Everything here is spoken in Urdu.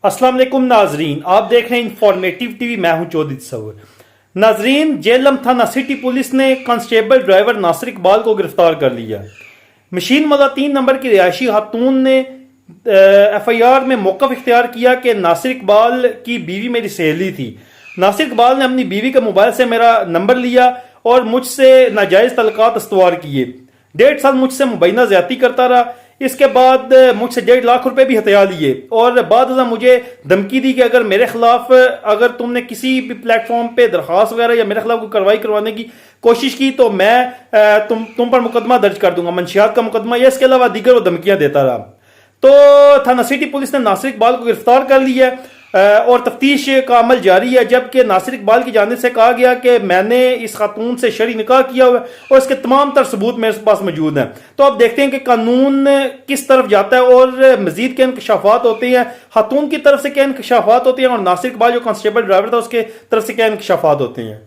السلام علیکم ناظرین، آپ دیکھ رہے ہیں انفارمیٹیو ٹی وی، میں ہوں چودھری تصور۔ ناظرین، جہلم تھانہ سٹی پولیس نے کانسٹیبل ڈرائیور ناصر اقبال کو گرفتار کر لیا۔ مشین والا 3 نمبر کی رہائشی خاتون نے ایف آئی آر میں موقف اختیار کیا کہ ناصر اقبال کی بیوی میری سہیلی تھی۔ ناصر اقبال نے اپنی بیوی کے موبائل سے میرا نمبر لیا اور مجھ سے ناجائز تعلقات استوار کیے۔ 1.5 سال مجھ سے مبینہ زیادتی کرتا رہا۔ اس کے بعد مجھ سے 1.5 لاکھ روپے بھی ہتھیا لیے اور بعد ازاں مجھے دھمکی دی کہ اگر میرے خلاف اگر تم نے کسی بھی پلیٹ فارم پہ درخواست وغیرہ یا میرے خلاف کوئی کارروائی کروانے کی کوشش کی تو میں تم پر مقدمہ درج کر دوں گا، منشیات کا مقدمہ، یا اس کے علاوہ دیگر وہ دھمکیاں دیتا رہا۔ تو تھانہ سٹی پولیس نے ناصر اقبال کو گرفتار کر لیا اور تفتیش کا عمل جاری ہے، جبکہ ناصر اقبال کی جانب سے کہا گیا کہ میں نے اس خاتون سے شرعی نکاح کیا ہوا ہے اور اس کے تمام تر ثبوت میرے پاس موجود ہیں۔ تو آپ دیکھتے ہیں کہ قانون کس طرف جاتا ہے اور مزید کیا انکشافات ہوتے ہیں، خاتون کی طرف سے کیا انکشافات ہوتے ہیں اور ناصر اقبال جو کانسٹیبل ڈرائیور تھا اس کے طرف سے کیا انکشافات ہوتے ہیں۔